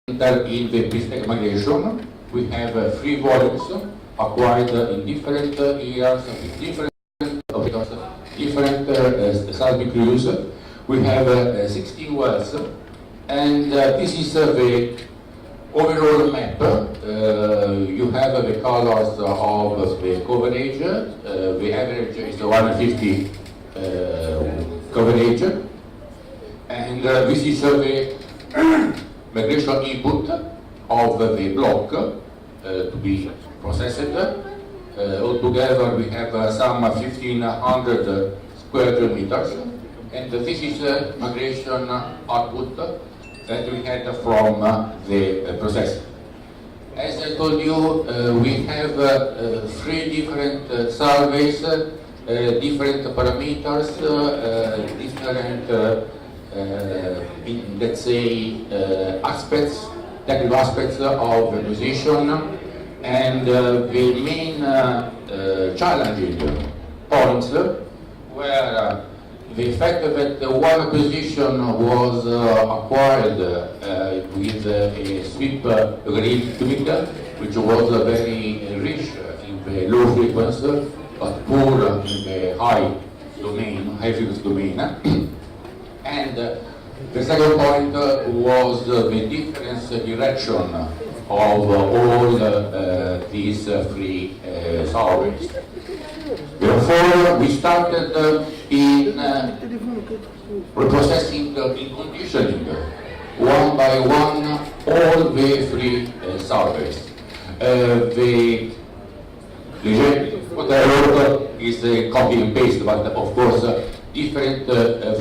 in the pre-stack migration. We have 3 volumes acquired in different years, with different seismic crews. We have 16 wells, and this is the overall map. You have the colors of the coverage. The average is 150 coverage, and this is the migration input of the block to be processed. Altogether we have some 1,500 square kilometers, and this is migration output that we had from the process. As I told you, we have 3 different surveys, different parameters, different let's say aspects, technical aspects of the position, and the main challenging points were the fact that one position was acquired with a sweep grid tweak, which was very rich in the low frequency but poor in the high frequency domain. And the second point was the difference direction of all these 3 surveys. Therefore, we started in reprocessing in conditioning one by one all the 3 surveys. What I wrote is a copy and paste, but of course different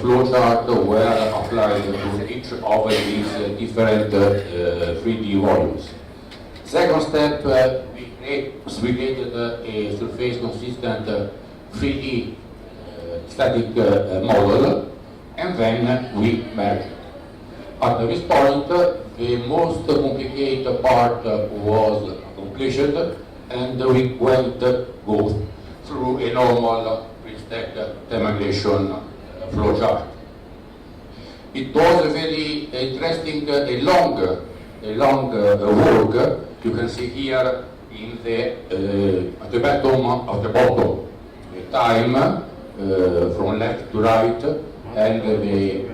flowchart were applied to each of these different 3D volumes. Second step, we created a surface consistent 3D static model, and then we merged. At this point, the most complicated part was completed, and we go through a normal pre-stack migration flowchart. It was a very interesting, a long work. You can see here in the at the bottom the time from left to right, and the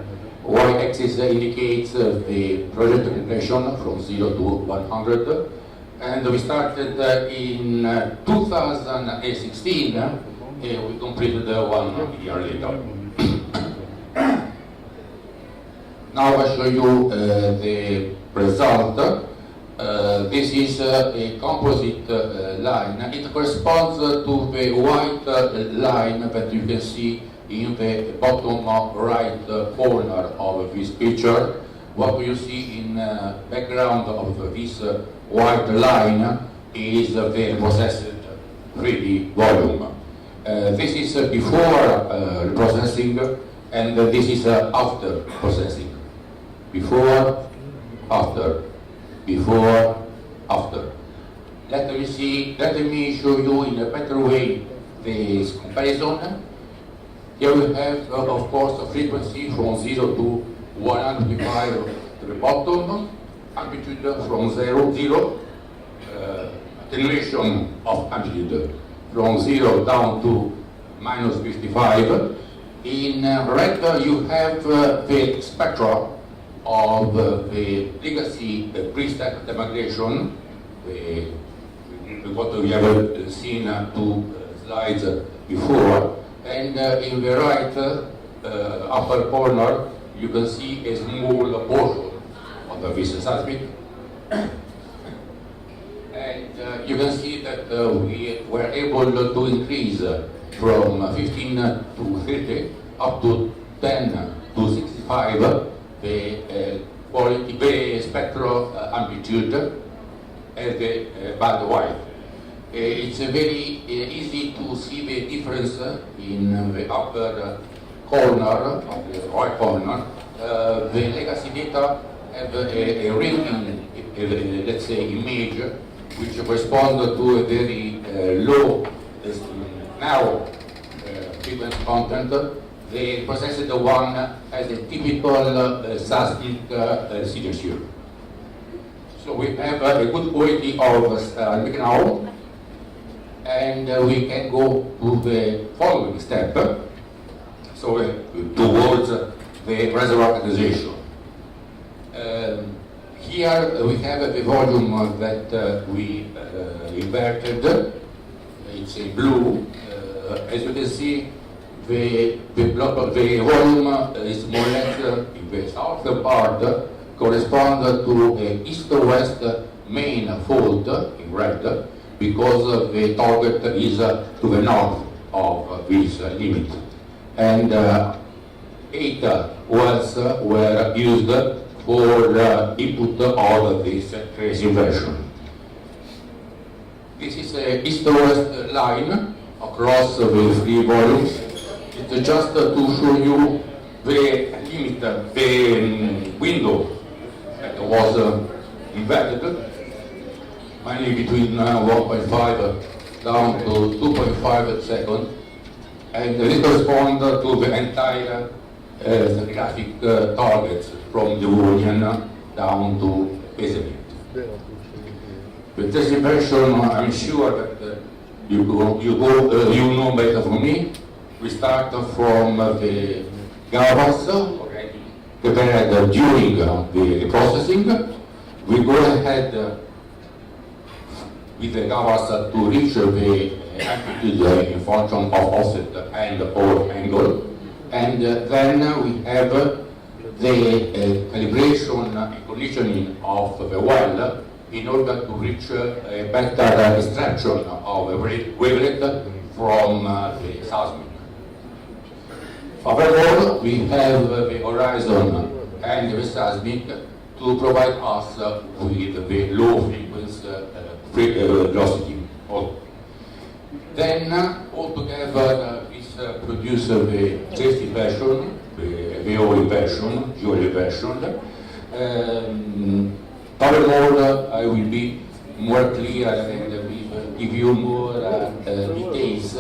y-axis indicates the project completion from 0 to 100. And we started in 2016, we completed 1 year later. Now I show you the result. This is a composite line. It corresponds to the white line that you can see in the bottom right corner of this picture. What you see in background of this white line is the processed 3D volume. This is before processing, and this is after processing. Before, after, before, after. Let me show you in a better way this comparison. Here we have, of course, a frequency from 0 to 125 to the bottom, amplitude from 0, attenuation of amplitude from 0 down to minus 55. In red, you have the spectra of the legacy pre-stack migration, what we have seen 2 slides before. And in the right upper corner, you can see a small portion of this seismic. And you can see that we were able to increase from 15 to 30 up to 10 to 65 the quality, the spectral amplitude as the band width. It's very easy to see the difference in the upper corner, of the right corner. The legacy data have a ringing, let's say, image, which corresponds to a very low, narrow frequency content. The processed one has a typical seismic signature. So we have a good quality of ceramic now, and we can go to the following step, so towards the reservoir organization. Here we have the volume that we inverted. It's in blue. As you can see, the volume is more or less in the southern part correspond to a east-west main fault in red, because the target is to the north of this limit. And 8 wells were used for input of this trace inversion. This is a east-west line across the 3 volumes. It's just to show you the limit, the window that was inverted, mainly between 1.5 down to 2.5 seconds, and this corresponds to the entire stratigraphic targets from the Union down to basement. With this inversion, I'm sure that you know better from me. We start from the gavas already prepared during the processing. We go ahead with the gavas to reach the amplitude in function of offset and or angle. And then we have the calibration and conditioning of the well in order to reach a better extraction of a wavelet from the seismic. Furthermore, we have the horizon and the seismic to provide us with the low frequency velocity. Then, altogether, this produces the trace inversion, the VO inversion, dual inversion. Furthermore, I will be more clear and give you more details.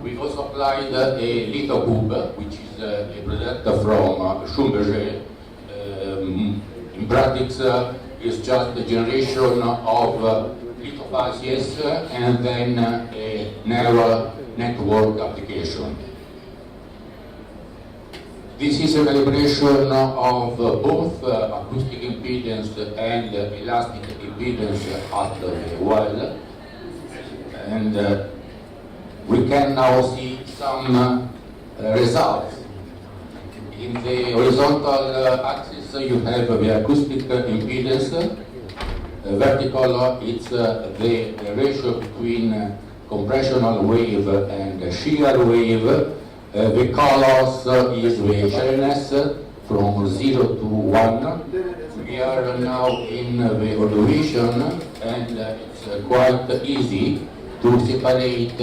We also applied a litho cube, which is a product from Schlumberger. In practice, it's just the generation of lithophasies and then a narrow network application. This is a calibration of both acoustic impedance and elastic impedance at the well, and we can now see some results. In the horizontal axis you have the acoustic impedance, vertical it's the ratio between compressional wave and shear wave. The colors is the shallowness from 0 to 1. We are now in the elevation, and it's quite easy to separate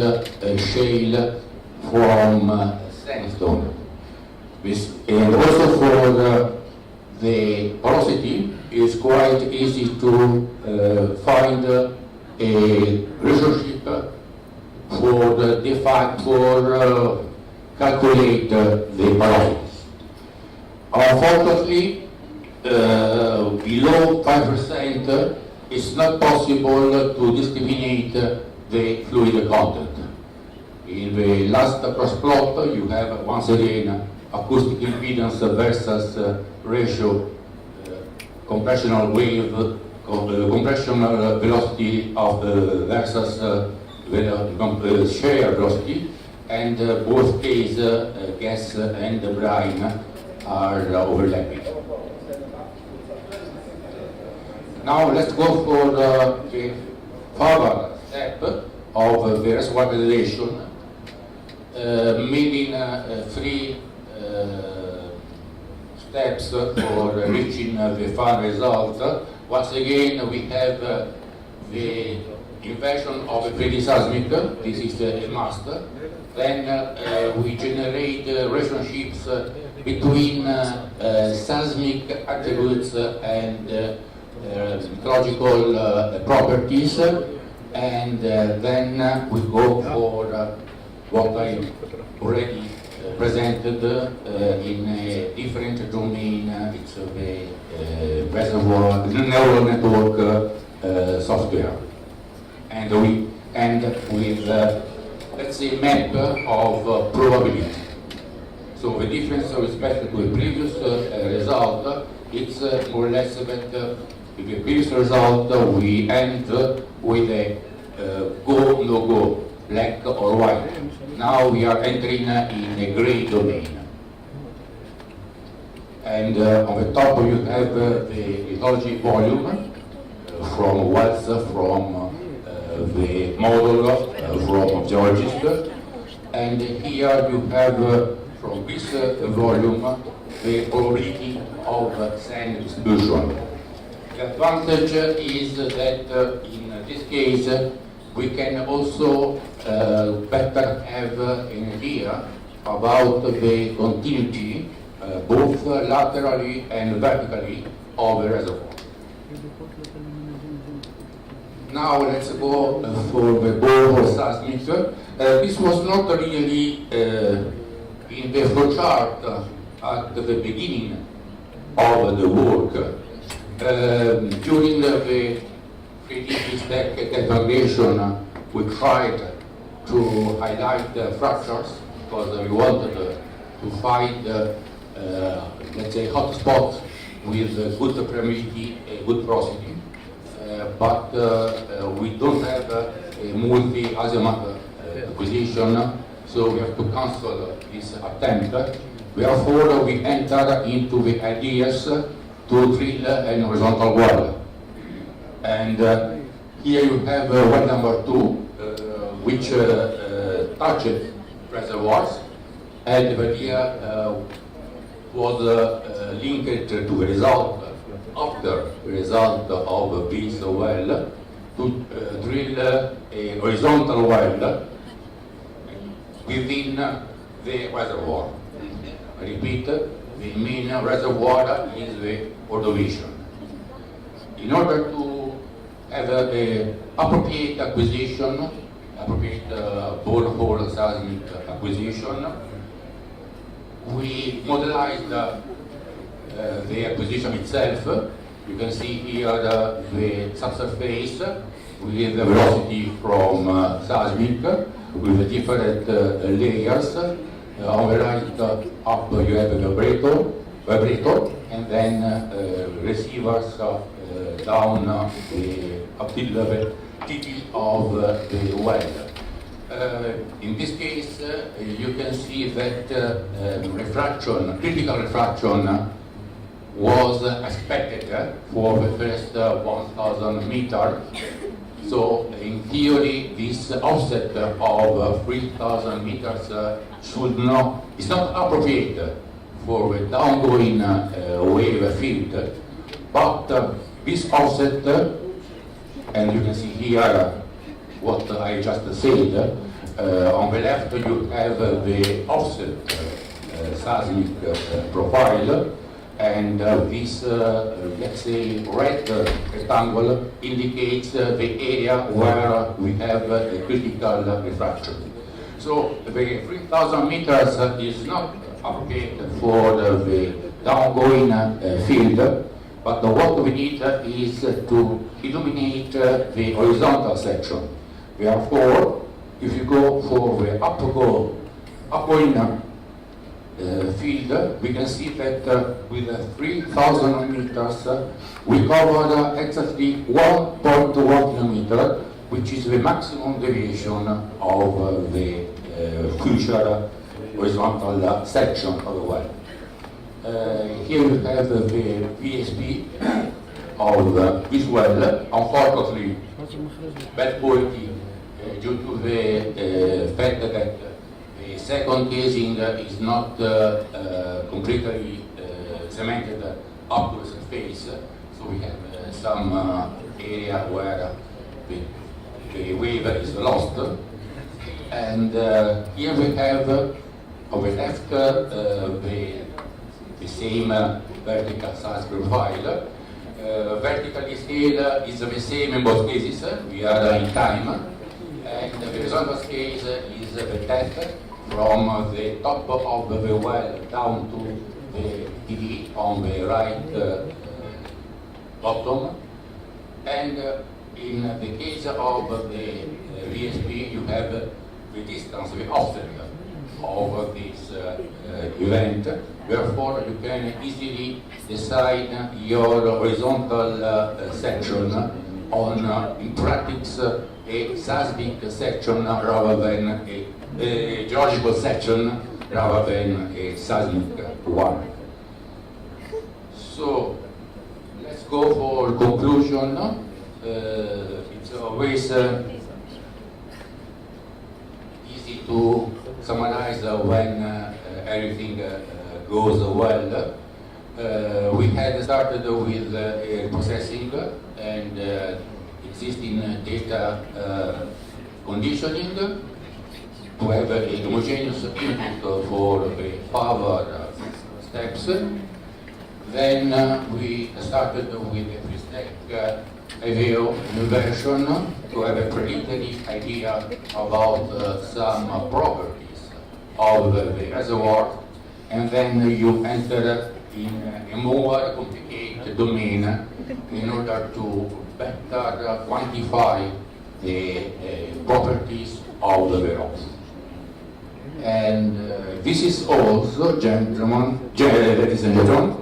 shale from sandstone. And also for the porosity, it's quite easy to find a relationship for calculate the porosities. Unfortunately, below 5%, it's not possible to discriminate the fluid content. In the last cross plot, you have once again acoustic impedance versus ratio, compressional wave, compressional velocity of versus shear velocity, and both cases, gas and brine, are overlapping. Now let's go for the further step of the reservoir calculation, meaning 3 steps for reaching the final result. Once again, we have the inversion of a 3D seismic. This is a must. Then we generate relationships between seismic attributes and meteorological properties, and then we go for what I already presented in a different domain. It's the reservoir neural network software, and we end with let's say map of probability. So the difference with respect to the previous result, it's more or less that in the previous result we end with a go, no go, black or white. Now we are entering in a gray domain. And on the top you have the ecology volume from wells, from the model, from geologist. And here you have from this volume the probability of sand distribution. The advantage is that in this case we can also better have an idea about the continuity both laterally and vertically of the reservoir. Now let's go for the borehole seismic. This was not really in the flowchart at the beginning of the work. During the creativity stack evaluation, we tried to highlight the fractures because we wanted to find, let's say, hotspots with good permeability, good porosity, but we don't have a multi-azimuth acquisition, so we have to cancel this attempt. Therefore, we enter into the ideas to drill an horizontal well. And here you have well number 2, which touched reservoirs, and the idea was linked to the result, after the result of this well, to drill a horizontal well within the reservoir. I repeat, the main reservoir is the Ordovician. In order to have an appropriate acquisition, appropriate borehole seismic acquisition, we modelized the acquisition itself. You can see here the subsurface with the velocity from seismic with the different layers. On the right up you have a vibrator, and then receivers down up till the TT of the well. In this case, you can see that refraction, critical refraction, was expected for the first 1,000 meters. So in theory, this offset of 3,000 meters is not appropriate for the downgoing wave field, but this offset, and you can see here what I just said, on the left you have the offset seismic profile, and this, let's say, red rectangle indicates the area where we have a critical refraction. So the 3,000 meters is not appropriate for the downgoing field, but what we need is to illuminate the horizontal section. Therefore, if you go for the upgoing field, we can see that with 3,000 meters, we covered exactly 1.1 kilometer, which is the maximum deviation of the future horizontal section of the well. Here you have the VSP of this well. Unfortunately, bad quality due to the fact that the second casing is not completely cemented up to the surface, so we have some area where the wave is lost. And here we have on the left the same vertical size profile. Vertical scale is the same in both cases. We are in time, and the horizontal scale is the depth from the top of the well down to the TV on the right bottom. And in the case of the VSP, you have the distance, the offset of this event. Therefore, you can easily decide your horizontal section on, in practice, a seismic section rather than a geological section rather than a seismic one. So let's go for conclusion. It's always easy to summarize when everything goes well. We had started with processing and existing data conditioning to have a homogeneous input for the further steps. Then we started with a three-step IVO inversion to have a preliminary idea about some properties of the reservoir, and then you enter in a more complicated domain in order to better quantify the properties of the rocks. And this is also, gentlemen, ladies and gentlemen,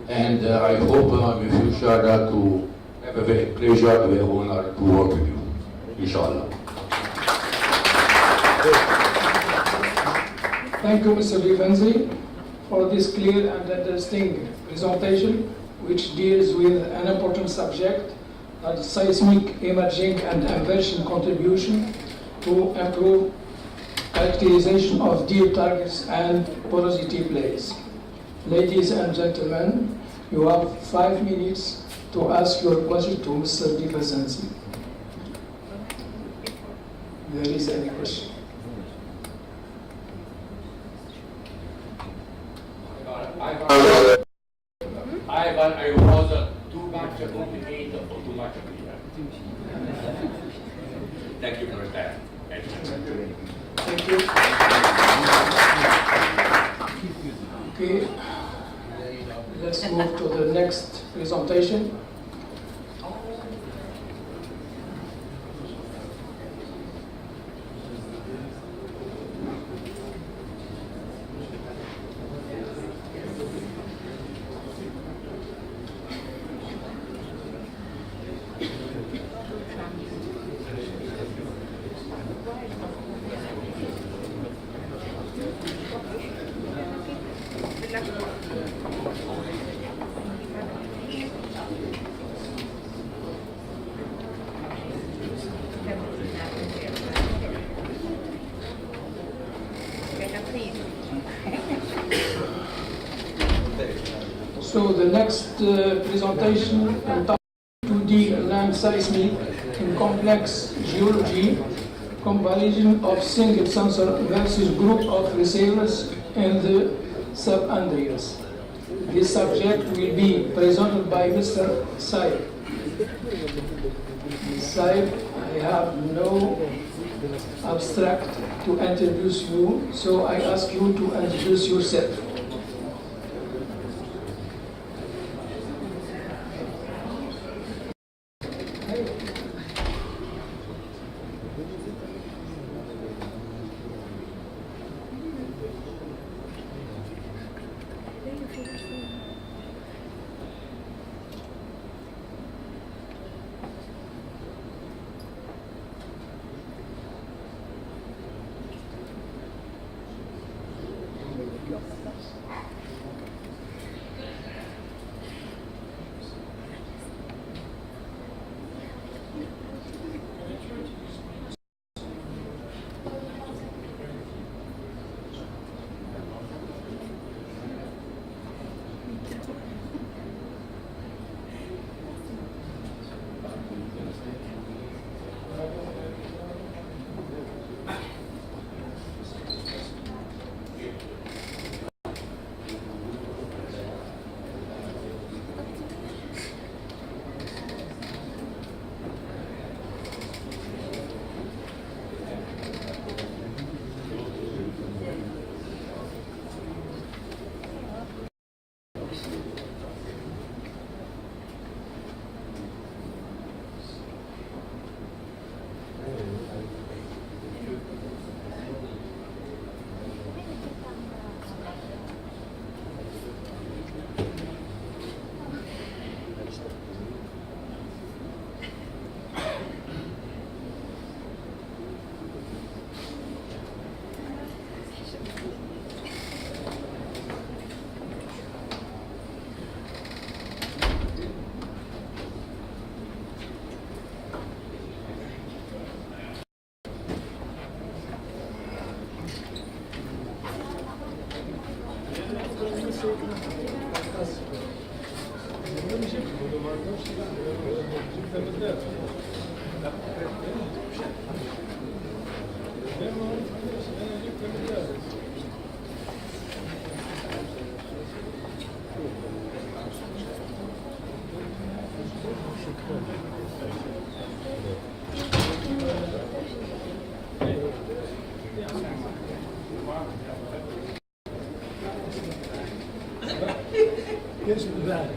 and I hope in the future to have a very pleasure, a very honor to work with you, inshallah. Thank you, Mr. Rivenzi, for this clear and interesting presentation, which deals with an important subject, seismic imaging and inversion contribution to improve characterization of deep targets and porosity plays. Ladies and gentlemen, you have 5 minutes to ask your question to Mr. Rivenzi. If there is any question. I was too much complicated or too much clear. Thank you for that. Thank you. Okay, let's move to the next presentation. So the next presentation entitled 2D land seismic in complex geology, comparison of single sensor versus group of receivers in the sub-Andreas. This subject will be presented by Mr. Saib. Saib, I have no abstract to introduce you, so I ask you to introduce yourself. Yes, with that.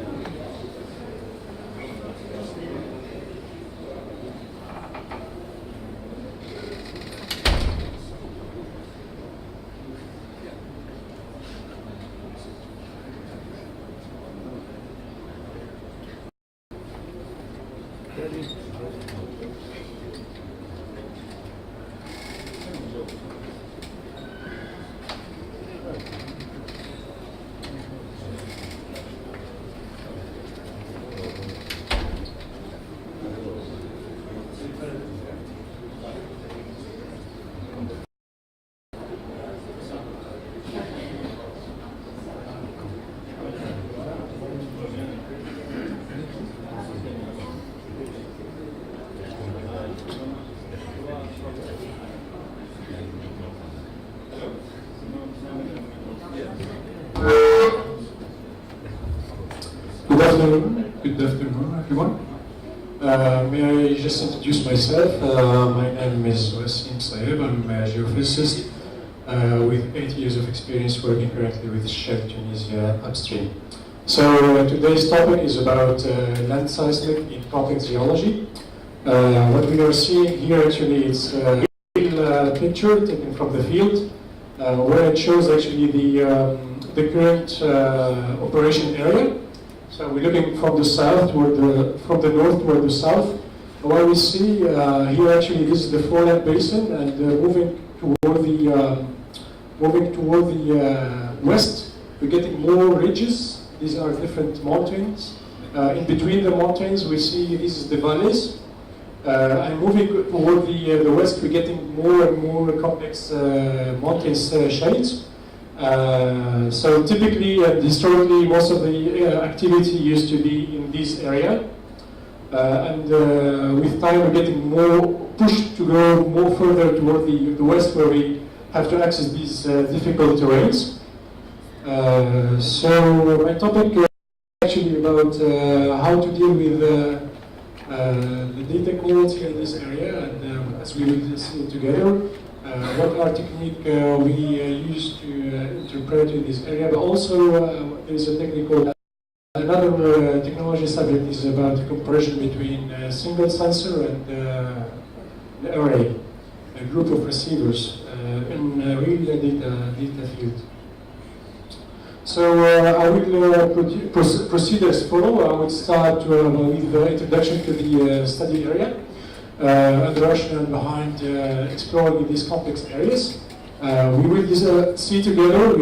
Good afternoon, everyone. May I just introduce myself? My name is Wasim Saeb. I'm a geophysicist with 8 years of experience working currently with Shell Tunisia upstream. So today's topic is about land seismic in complex geology. What we are seeing here actually is a real picture taken from the field where it shows actually the current operation area. So we're looking from the south from the north toward the south. What we see here actually this is the foreland basin, and moving toward the west, we're getting more ridges. These are different mountains. In between the mountains, we see this is the valleys. And moving toward the west, we're getting more and more complex mountain shades. So typically and historically, most of the activity used to be in this area. And with time, we're getting more pushed to go more further toward the west, where we have to access these difficult terrains. So my topic is actually about how to deal with the data quality in this area, and as we will see together, what our technique we use to interpret in this area, but also there is a technical. Another technology subject is about the comparison between a single sensor and the array, a group of receivers in a real data field. So I will proceed as follows. I will start with the introduction to the study area and the rationale behind exploring these complex areas. We will see together,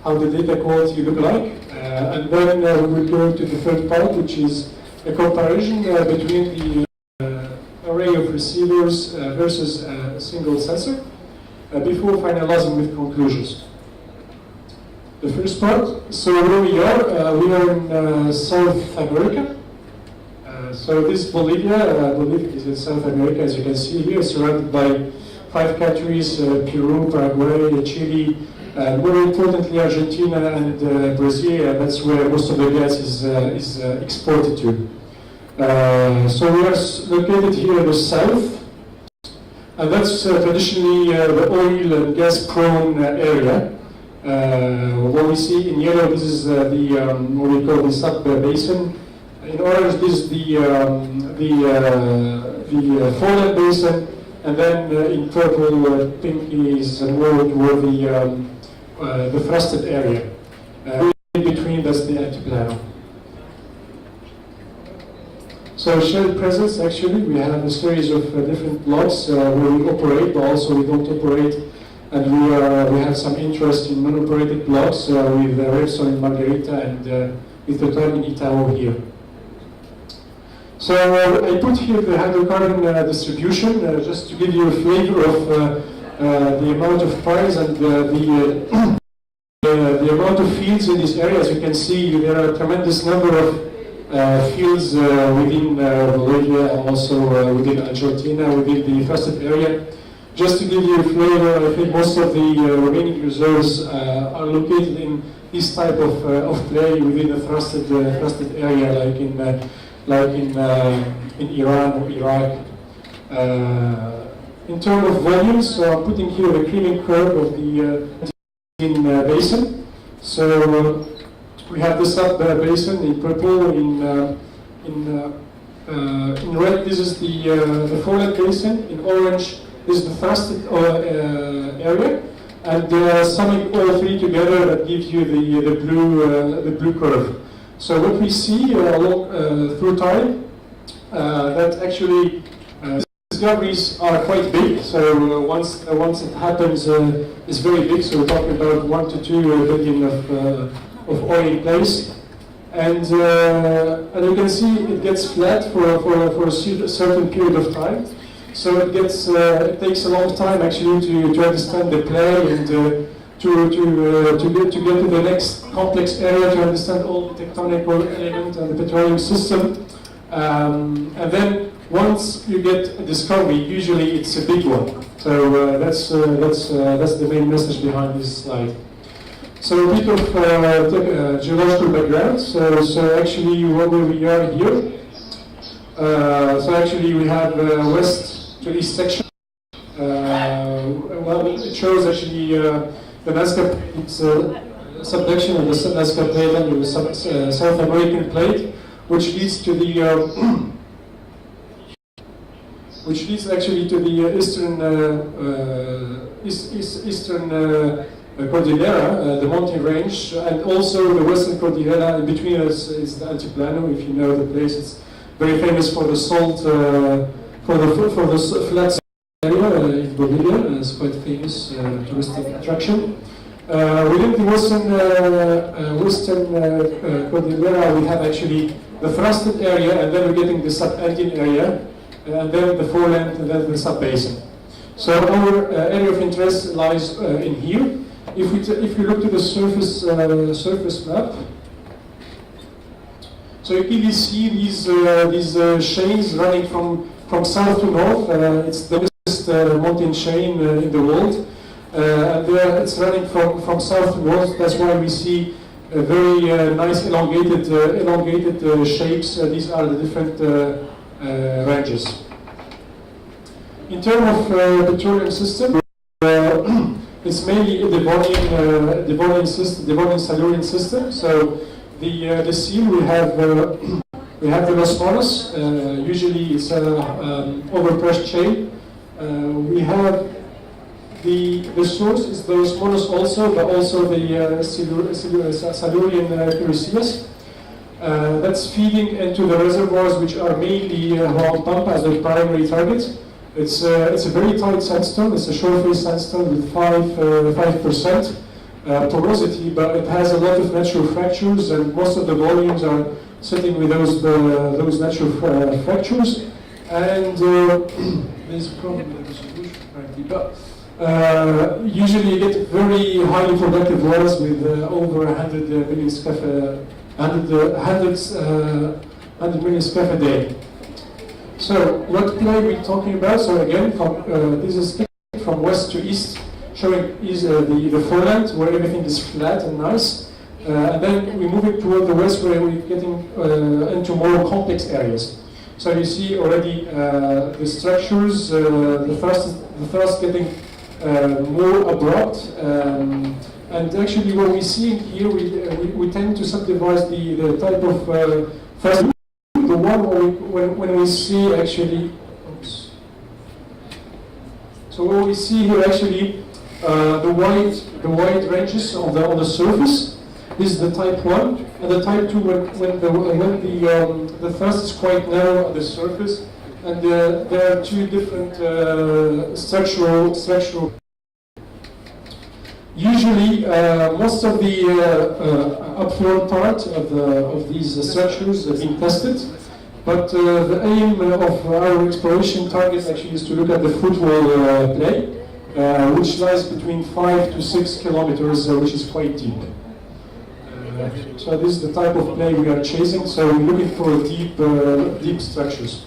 how the data quality look like, and then we will go to the third part, which is a comparison between the array of receivers versus a single sensor, before finalizing with conclusions. The first part, so where we are in South America. So this Bolivia, Bolivia is in South America, as you can see here, surrounded by 5 countries, Peru, Paraguay, Chile, more importantly Argentina and Brazil. That's where most of the gas is exported to. So we are located here in the south, and that's traditionally the oil and gas prone area. What we see in yellow, this is what we call the sub-basin. In orange, this is the foreland basin, and then in purple, pink is more toward the thrusted area. In between, that's the altiplano. So Shell presence, actually, we have a series of different blocks where we operate, but also we don't operate. And we have some interest in non-operated blocks with Repsol in Margarita and with Total in Itao here. So I put here the hydrocarbon distribution just to give you a flavor of the amount of piles and the amount of fields in this area. As you can see, there are a tremendous number of fields within Bolivia and also within Argentina, within the forested area. Just to give you a flavor, I think most of the remaining reserves are located in this type of clay within the forested area, like in Iran or Iraq. In terms of volumes, so I'm putting here the creaming curve of the basin. So we have the sub basin in purple. In red, this is the foreland basin. In orange, this is the forested area. And summing all three together, that gives you the blue curve. So what we see through time, that actually discoveries are quite big. So once it happens, it's very big. So we're talking about 1 to 2 billion of oil in place. And you can see it gets flat for a certain period of time. So it takes a long time actually to understand the play and to get to the next complex area to understand all the tectonic elements and the petroleum system. And then once you get a discovery, usually it's a big one. So that's the main message behind this slide. So a bit of geological background. So actually where we are here. So actually we have west to east section. Well, it shows actually the Nazca subduction of the Nazca plate and the South American plate, which leads to the which leads actually to the eastern Cordillera, the mountain range, and also the western Cordillera. In between us is the Altiplano. If you know the place, it's very famous for the salt, for the flat area in Bolivia. It's quite famous touristic attraction. Within the western Cordillera, we have actually the forested area, and then we're getting the subandean area, and then the foreland, and then the sub-basin. So our area of interest lies in here. If you look to the surface map, so you clearly see these chains running from south to north. It's the biggest mountain chain in the world, and it's running from south to north. That's why we see very nice elongated shapes. These are the different ranges. In terms of petroleum system, it's mainly the Devonian-Silurian system. So the seal we have the Los Monos. Usually it's an overpressed chain. We have the source is the Los Monos also, but also the Silurian Curicias. That's feeding into the reservoirs, which are mainly Juan Pampa as the primary target. It's a very tight sandstone. It's a shore-face sandstone with 5% porosity, but it has a lot of natural fractures, and most of the volumes are sitting with those natural fractures. And there's probably a solution, frankly, but usually you get very highly productive wells with over 100 million scf, 100 million scf a day. So what play are we talking about? So again, this is from west to east, showing the foreland where everything is flat and nice, and then we're moving toward the west where we're getting into more complex areas. So you see already the structures, the first getting more abrupt, and actually what we see here, we tend to subdivide the type of first. The one when we see actually, oops. So what we see here actually, the wide ranges on the surface. This is the type 1, and the type 2 when the first is quite narrow on the surface, and there are two different structural. Usually, most of the upflow part of these structures have been tested, but the aim of our exploration target actually is to look at the footwall play, which lies between 5 to 6 kilometers, which is quite deep. So this is the type of play we are chasing. So we're looking for deep structures.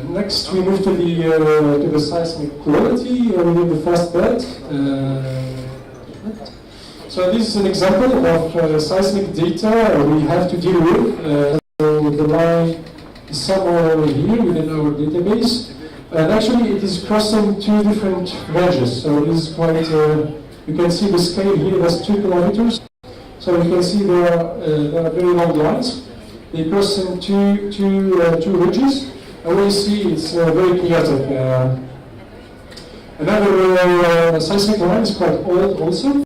Next, we move to the seismic quality within the first bed. So this is an example of seismic data we have to deal with. So the line is somewhere over here within our database. And actually it is crossing two different ranges. So this is quite, you can see the scale here, that's 2 kilometers. So you can see there are very long lines. They cross in two ridges. And we see it's very chaotic. Another seismic line is quite old also.